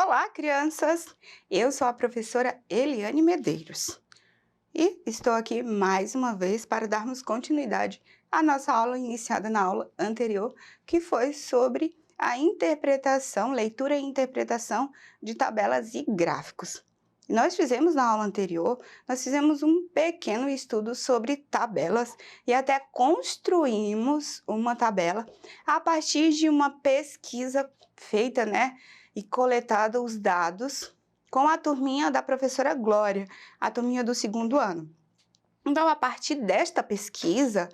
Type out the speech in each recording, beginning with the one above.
Olá, crianças! Eu sou a professora Eliane Medeiros e estou aqui mais uma vez para darmos continuidade à nossa aula iniciada na aula anterior, que foi sobre a interpretação, leitura e interpretação de tabelas e gráficos. Nós fizemos na aula anterior, nós fizemos um pequeno estudo sobre tabelas e até construímos uma tabela a partir de uma pesquisa feita, e coletado os dados com a turminha da professora Glória, a turminha do 2º ano. Então, a partir desta pesquisa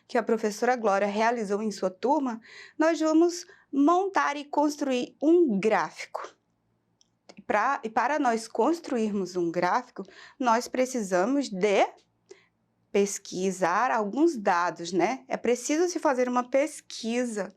que a professora Glória realizou em sua turma, nós vamos montar e construir um gráfico. E para nós construirmos um gráfico, nós precisamos de pesquisar alguns dados, É preciso se fazer uma pesquisa,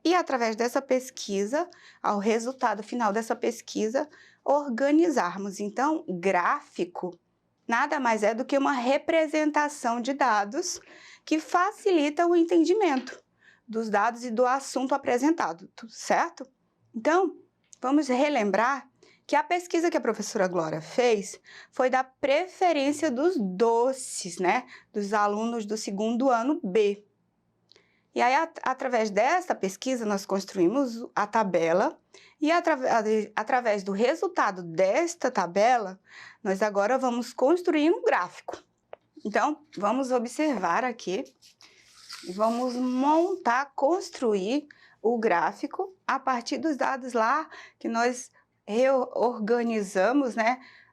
E através dessa pesquisa, ao resultado final dessa pesquisa, organizarmos. Então, gráfico nada mais é do que uma representação de dados que facilita o entendimento dos dados e do assunto apresentado, certo? Então, vamos relembrar que a pesquisa que a professora Glória fez foi da preferência dos doces, dos alunos do 2º ano B. E aí, através dessa pesquisa, nós construímos a tabela e através do resultado desta tabela, nós agora vamos construir um gráfico. Então, vamos observar aqui e vamos construir o gráfico a partir dos dados lá que nós reorganizamos,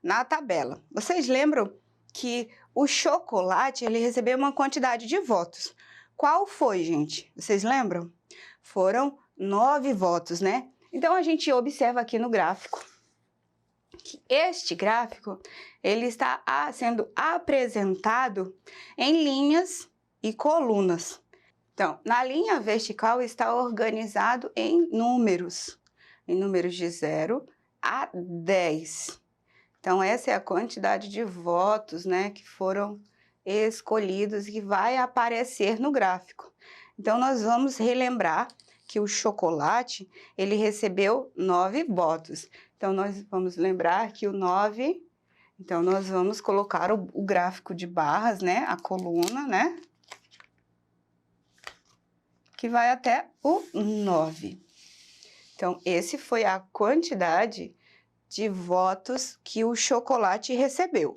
na tabela. Vocês lembram que o chocolate, ele recebeu uma quantidade de votos. Qual foi, gente? Vocês lembram? Foram 9 votos, Então, a gente observa aqui no gráfico que este gráfico, ele está sendo apresentado em linhas e colunas. Então, na linha vertical está organizado em números de 0 a 10. Então, essa é a quantidade de votos, que foram escolhidos e que vai aparecer no gráfico. Então, nós vamos relembrar que o chocolate, ele recebeu 9 votos. Então, nós vamos lembrar que o 9... Então, nós vamos colocar o gráfico de barras, a coluna, que vai até o 9. Então, esse foi a quantidade de votos que o chocolate recebeu.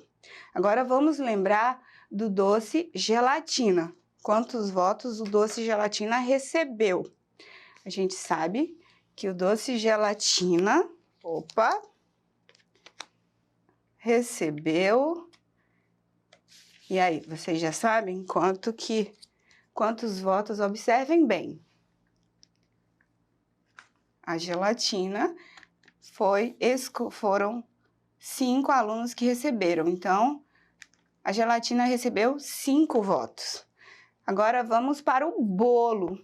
Agora, vamos lembrar do doce gelatina. Quantos votos o doce gelatina recebeu? A gente sabe que o doce gelatina, recebeu... E aí, vocês já sabem quantos votos? Observem bem. A gelatina foram 5 alunos que receberam. Então, a gelatina recebeu 5 votos. Agora, vamos para o bolo.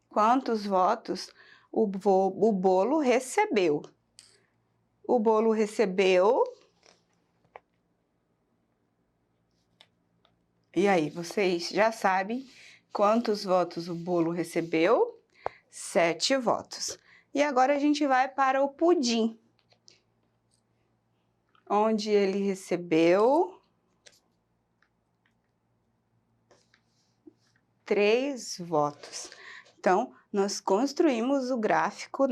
Quantos votos o bolo recebeu? O bolo recebeu... E aí, vocês já sabem quantos votos o bolo recebeu? 7 votos. E agora a gente vai para o pudim, onde ele recebeu 3 votos. Então, nós construímos o gráfico,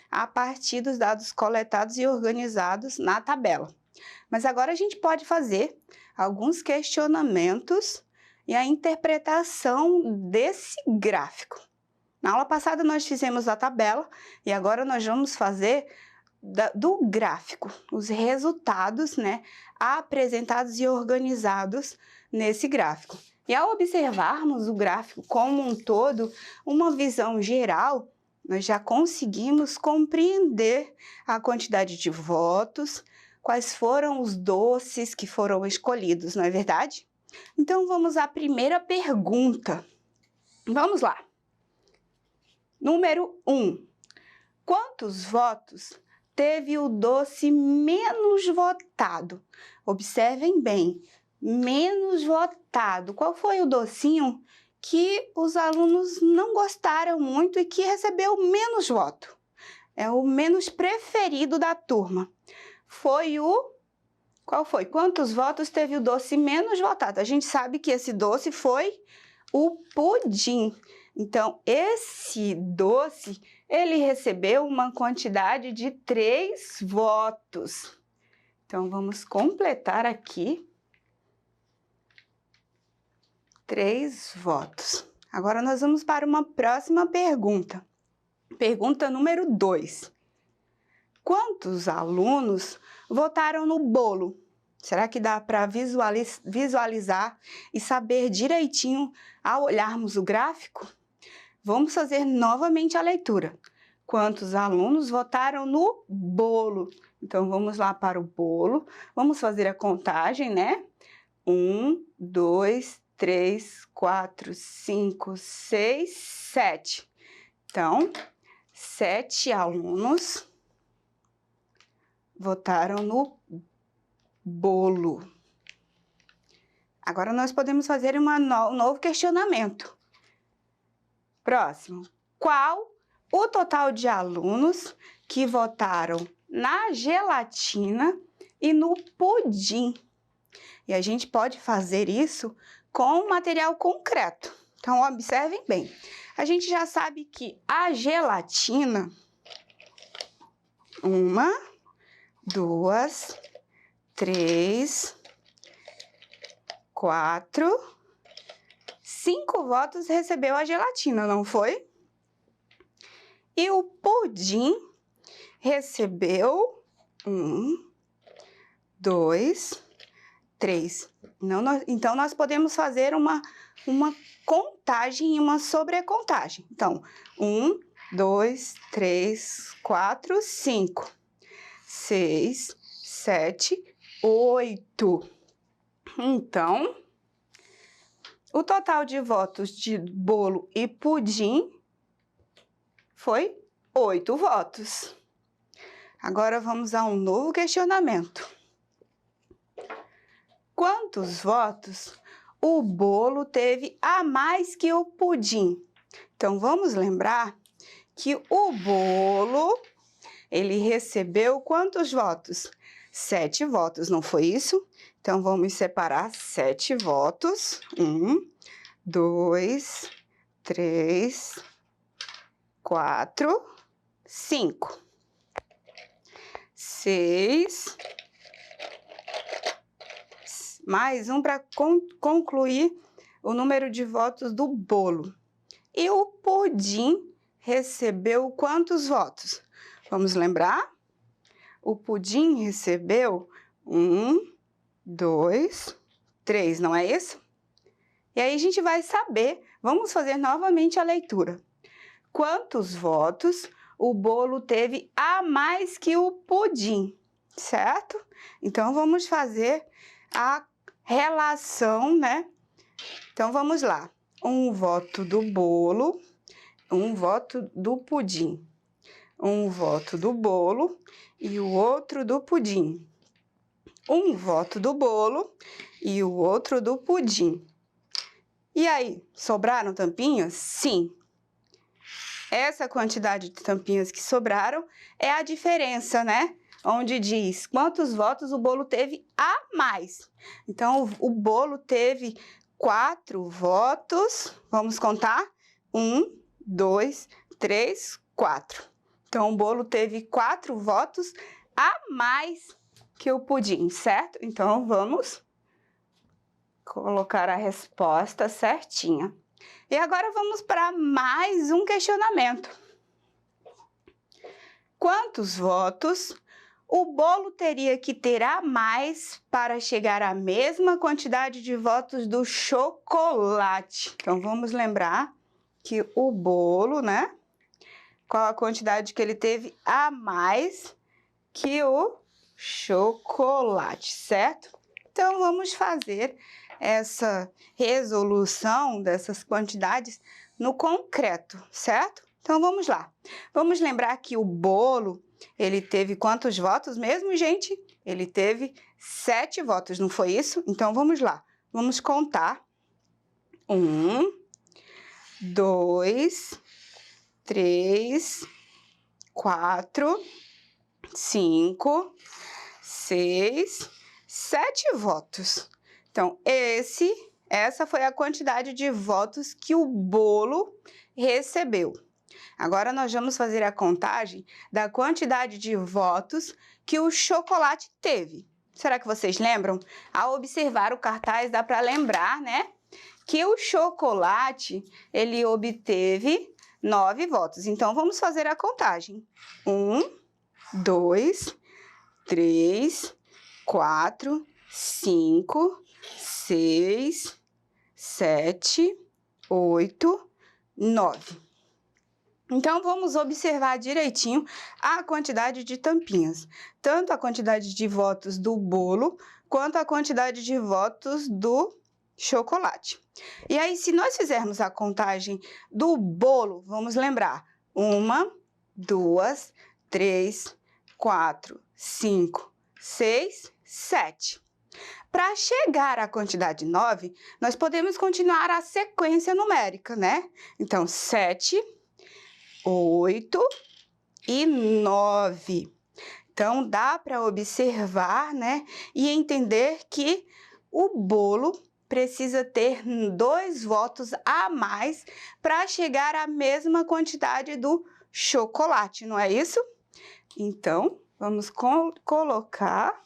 a partir dos dados coletados e organizados na tabela. Mas agora a gente pode fazer alguns questionamentos e a interpretação desse gráfico. Na aula passada nós fizemos a tabela e agora nós vamos fazer do gráfico, os resultados, apresentados e organizados nesse gráfico. E ao observarmos o gráfico como um todo, uma visão geral, nós já conseguimos compreender a quantidade de votos, quais foram os doces que foram escolhidos, não é verdade? Então, vamos à primeira pergunta. Vamos lá. Número 1. Quantos votos teve o doce menos votado? Observem bem, menos votado. Qual foi o docinho que os alunos não gostaram muito e que recebeu menos voto? É o menos preferido da turma. Foi o... Qual foi? Quantos votos teve o doce menos votado? A gente sabe que esse doce foi o pudim. Então, esse doce, ele recebeu uma quantidade de 3 votos. Então, vamos completar aqui 3 votos. Agora, nós vamos para uma próxima pergunta. Pergunta número 2. Quantos alunos votaram no bolo? Será que dá para visualizar e saber direitinho ao olharmos o gráfico? Vamos fazer novamente a leitura. Quantos alunos votaram no bolo? Então, vamos lá para o bolo. Vamos fazer a contagem, né? 1, 2, 3, 4, 5, 6, 7. Então, 7 alunos votaram no bolo. Agora, nós podemos fazer um novo questionamento. Próximo. Qual o total de alunos que votaram na gelatina e no pudim? E a gente pode fazer isso com material concreto. Então, observem bem. A gente já sabe que a gelatina, 1, 2, 3, 4, 5 votos recebeu a gelatina, não foi? E o pudim recebeu 1, 2, 3. Então, nós podemos fazer uma contagem e uma sobrecontagem. Então, 1, 2, 3, 4, 5, 6, 7, 8. Então, o total de votos de bolo e pudim foi 8 votos. Agora, vamos a um novo questionamento. Quantos votos o bolo teve a mais que o pudim? Então, vamos lembrar que o bolo, ele recebeu quantos votos? 7 votos, não foi isso? Então, vamos separar 7 votos. 1, 2, 3, 4, 5, 6, mais um para concluir o número de votos do bolo. E o pudim recebeu quantos votos? Vamos lembrar? O pudim recebeu 1, 2, 3, não é isso? E aí a gente vai saber, vamos fazer novamente a leitura. Quantos votos o bolo teve a mais que o pudim, certo? Então, vamos fazer a relação, né? Então, vamos lá. Um voto do bolo, um voto do pudim. Um voto do bolo e o outro do pudim. Um voto do bolo e o outro do pudim. E aí, sobraram tampinhas? Sim. Essa quantidade de tampinhas que sobraram é a diferença, né? Onde diz quantos votos o bolo teve a mais. Então, o bolo teve 4 votos. Vamos contar? 1, 2, 3, 4. Então, o bolo teve 4 votos a mais que o pudim, certo? Então, vamos colocar a resposta certinha. E agora vamos para mais um questionamento. Quantos votos o bolo teria que ter a mais para chegar à mesma quantidade de votos do chocolate? Então, vamos lembrar que o bolo, né? Qual a quantidade que ele teve a mais que o chocolate, certo? Então, vamos fazer essa resolução dessas quantidades no concreto, certo? Então, vamos lá. Vamos lembrar que o bolo, ele teve quantos votos mesmo, gente? Ele teve 7 votos, não foi isso? Então, vamos lá. Vamos contar. 1, 2, 3, 4, 5, 6, 7 votos. Então, essa foi a quantidade de votos que o bolo recebeu. Agora, nós vamos fazer a contagem da quantidade de votos que o chocolate teve. Será que vocês lembram? Ao observar o cartaz, dá para lembrar, né? Que o chocolate, ele obteve 9 votos. Então, vamos fazer a contagem. 1, 2, 3, 4, 5, 6, 7, 8, 9. Então, vamos observar direitinho a quantidade de tampinhas. Tanto a quantidade de votos do bolo, quanto a quantidade de votos do chocolate. E aí, se nós fizermos a contagem do bolo, vamos lembrar. 1, 2, 3, 4, 5, 6, 7. Para chegar à quantidade 9, nós podemos continuar a sequência numérica, né? Então, 7, 8 e 9. Então, dá para observar, né? E entender que o bolo precisa ter 2 votos a mais para chegar à mesma quantidade do chocolate, não é isso? Então, vamos colocar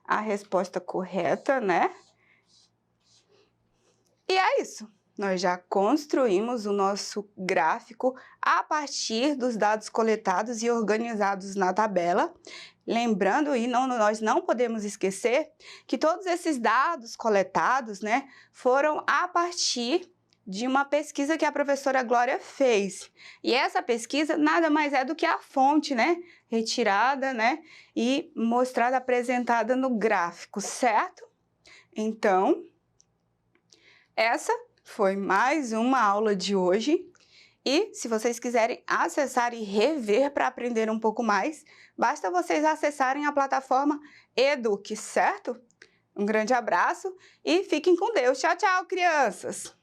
a resposta correta, né? E é isso. Nós já construímos o nosso gráfico a partir dos dados coletados e organizados na tabela. Lembrando, nós não podemos esquecer que todos esses dados coletados, né, foram a partir de uma pesquisa que a professora Glória fez. E essa pesquisa nada mais é do que a fonte, né, retirada, né, e mostrada, apresentada no gráfico, certo? Então, essa foi mais uma aula de hoje. E se vocês quiserem acessar e rever para aprender um pouco mais, basta vocês acessarem a plataforma Eduque, certo? Um grande abraço e fiquem com Deus. Tchau, tchau, crianças!